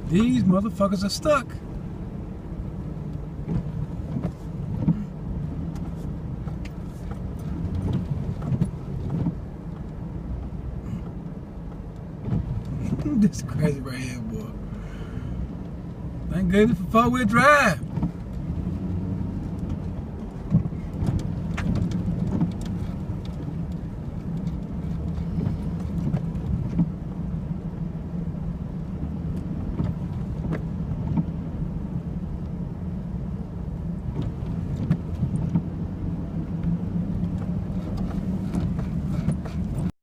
These motherfuckers are stuck. This is crazy right here, boy. Thank goodness for four-wheel drive.